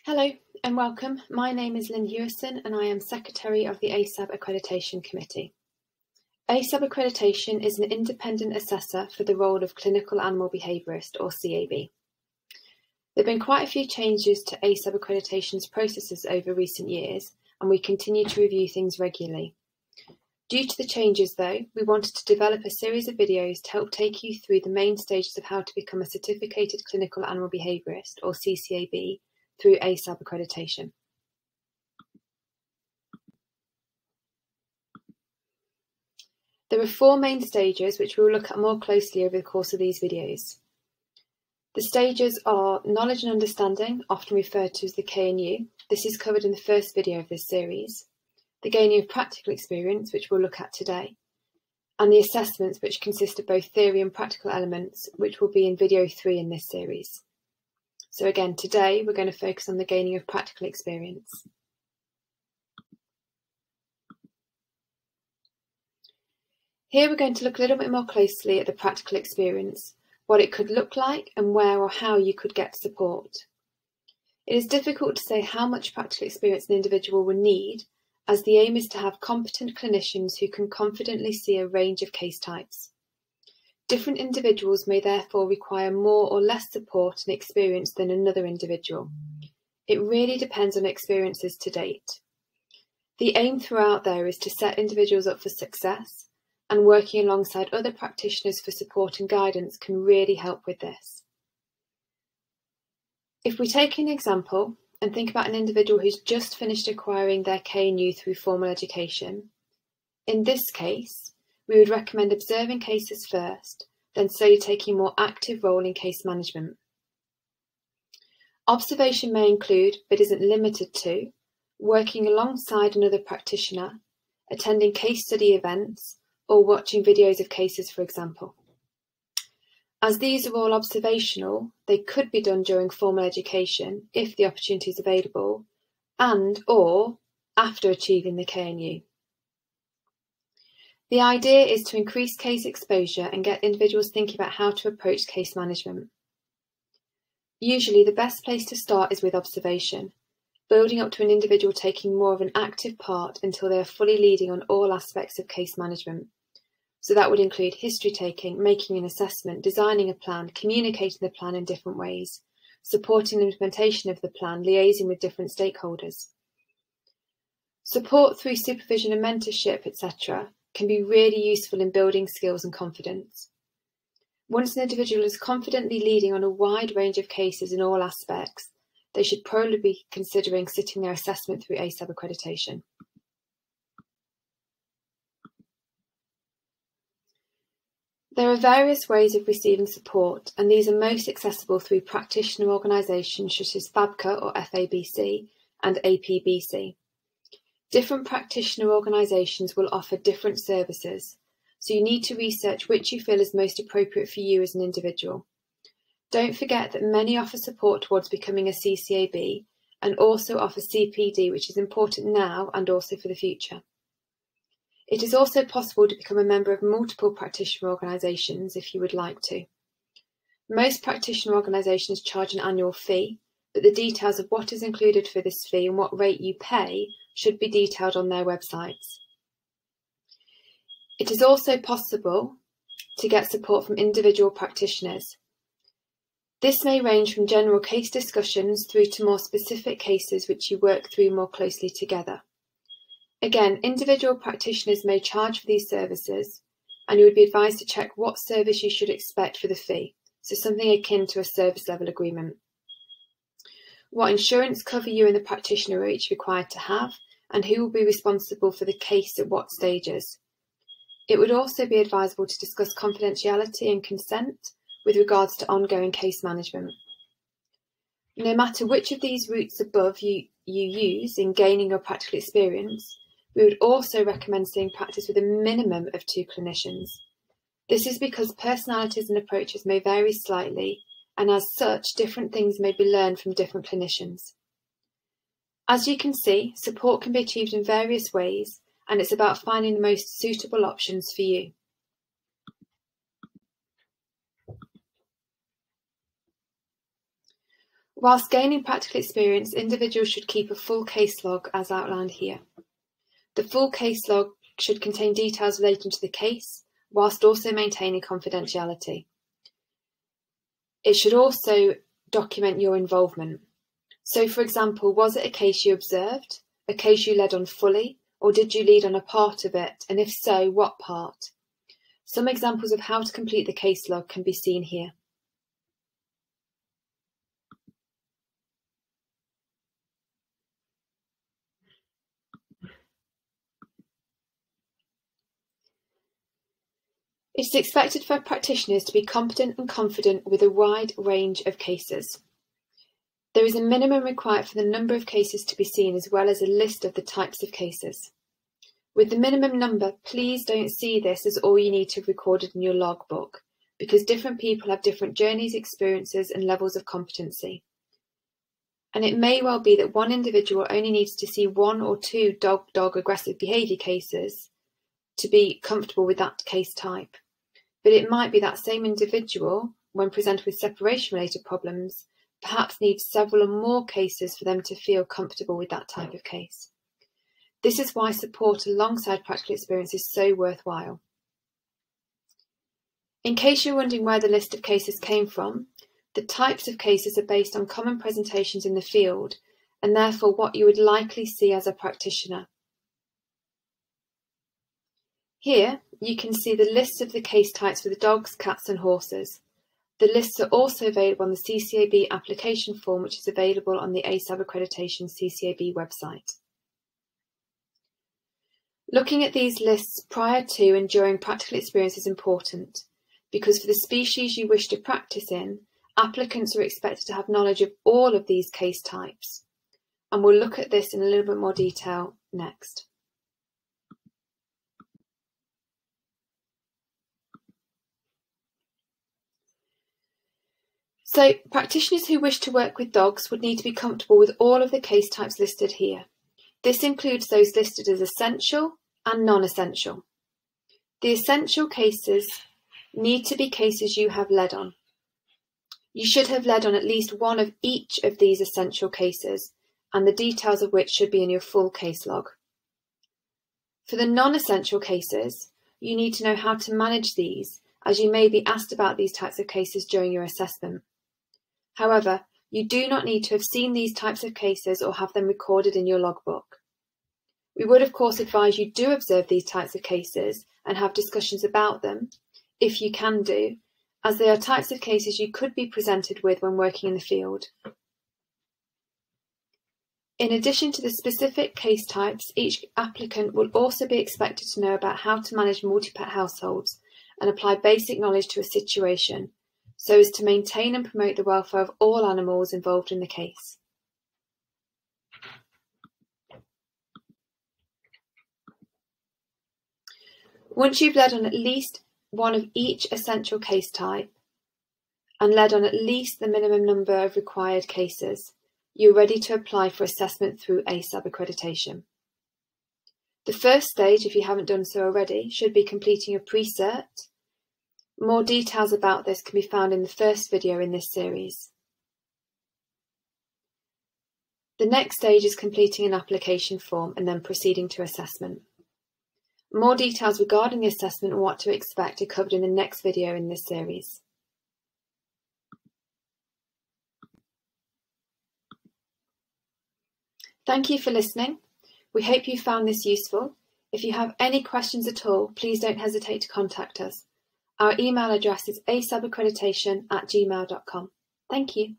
Hello and welcome. My name is Lynn Hewison and I am Secretary of the ASAB Accreditation Committee. ASAB Accreditation is an independent assessor for the role of Clinical Animal Behaviourist, or CAB. There have been quite a few changes to ASAB Accreditation's processes over recent years, and we continue to review things regularly. Due to the changes though, we wanted to develop a series of videos to help take you through the main stages of how to become a Certificated Clinical Animal Behaviourist, or CCAB, through ASAB accreditation. There are four main stages which we will look at more closely over the course of these videos. The stages are knowledge and understanding, often referred to as the KNU. This is covered in the first video of this series. The gaining of practical experience, which we'll look at today, and the assessments, which consist of both theory and practical elements, which will be in video 3 in this series. So again, today we're going to focus on the gaining of practical experience. Here we're going to look a little bit more closely at the practical experience, what it could look like and where or how you could get support. It is difficult to say how much practical experience an individual will need, as the aim is to have competent clinicians who can confidently see a range of case types. Different individuals may therefore require more or less support and experience than another individual. It really depends on experiences to date. The aim throughout there is to set individuals up for success, and working alongside other practitioners for support and guidance can really help with this. If we take an example and think about an individual who's just finished acquiring their KNU through formal education, in this case, we would recommend observing cases first, then slowly taking a more active role in case management. Observation may include, but isn't limited to, working alongside another practitioner, attending case study events, or watching videos of cases, for example. As these are all observational, they could be done during formal education if the opportunity is available, and/or after achieving the KNU. The idea is to increase case exposure and get individuals thinking about how to approach case management. Usually the best place to start is with observation, building up to an individual taking more of an active part until they are fully leading on all aspects of case management. So that would include history taking, making an assessment, designing a plan, communicating the plan in different ways, supporting the implementation of the plan, liaising with different stakeholders. Support through supervision and mentorship, etc., can be really useful in building skills and confidence. Once an individual is confidently leading on a wide range of cases in all aspects, they should probably be considering sitting their assessment through ASAB accreditation. There are various ways of receiving support, and these are most accessible through practitioner organisations such as FABCA or FABC and APBC. Different practitioner organisations will offer different services, so you need to research which you feel is most appropriate for you as an individual. Don't forget that many offer support towards becoming a CCAB and also offer CPD, which is important now and also for the future. It is also possible to become a member of multiple practitioner organisations if you would like to. Most practitioner organisations charge an annual fee, but the details of what is included for this fee and what rate you pay should be detailed on their websites. It is also possible to get support from individual practitioners. This may range from general case discussions through to more specific cases which you work through more closely together. Again, individual practitioners may charge for these services, and you would be advised to check what service you should expect for the fee, so something akin to a service level agreement. What insurance cover you and the practitioner are each required to have, and who will be responsible for the case at what stages. It would also be advisable to discuss confidentiality and consent with regards to ongoing case management. No matter which of these routes above you use in gaining your practical experience, we would also recommend seeing practice with a minimum of 2 clinicians. This is because personalities and approaches may vary slightly, and as such, different things may be learned from different clinicians. As you can see, support can be achieved in various ways, and it's about finding the most suitable options for you. Whilst gaining practical experience, individuals should keep a full case log as outlined here. The full case log should contain details relating to the case, whilst also maintaining confidentiality. It should also document your involvement. So, for example, was it a case you observed, a case you led on fully, or did you lead on a part of it, and if so, what part? Some examples of how to complete the case log can be seen here. It is expected for practitioners to be competent and confident with a wide range of cases. There is a minimum required for the number of cases to be seen, as well as a list of the types of cases. With the minimum number, please don't see this as all you need to have recorded in your logbook, because different people have different journeys, experiences, and levels of competency. And it may well be that one individual only needs to see 1 or 2 dog-dog aggressive behaviour cases to be comfortable with that case type. But it might be that same individual, when presented with separation-related problems, perhaps needs several or more cases for them to feel comfortable with that type of case. This is why support alongside practical experience is so worthwhile. In case you're wondering where the list of cases came from, the types of cases are based on common presentations in the field, and therefore what you would likely see as a practitioner. Here, you can see the list of the case types for the dogs, cats and horses. The lists are also available on the CCAB application form, which is available on the ASAB accreditation CCAB website. Looking at these lists prior to and during practical experience is important, because for the species you wish to practice in, applicants are expected to have knowledge of all of these case types. And we'll look at this in a little bit more detail next. So, practitioners who wish to work with dogs would need to be comfortable with all of the case types listed here. This includes those listed as essential and non-essential. The essential cases need to be cases you have led on. You should have led on at least one of each of these essential cases, and the details of which should be in your full case log. For the non-essential cases, you need to know how to manage these, as you may be asked about these types of cases during your assessment. However, you do not need to have seen these types of cases or have them recorded in your logbook. We would of course advise you do observe these types of cases and have discussions about them, if you can do, as they are types of cases you could be presented with when working in the field. In addition to the specific case types, each applicant will also be expected to know about how to manage multi-pet households and apply basic knowledge to a situation, so as to maintain and promote the welfare of all animals involved in the case. Once you've led on at least one of each essential case type and led on at least the minimum number of required cases, you're ready to apply for assessment through ASAB accreditation. The first stage, if you haven't done so already, should be completing a pre-cert. More details about this can be found in the first video in this series. The next stage is completing an application form and then proceeding to assessment. More details regarding the assessment and what to expect are covered in the next video in this series. Thank you for listening. We hope you found this useful. If you have any questions at all, please don't hesitate to contact us. Our email address is asabaccreditation@gmail.com. Thank you.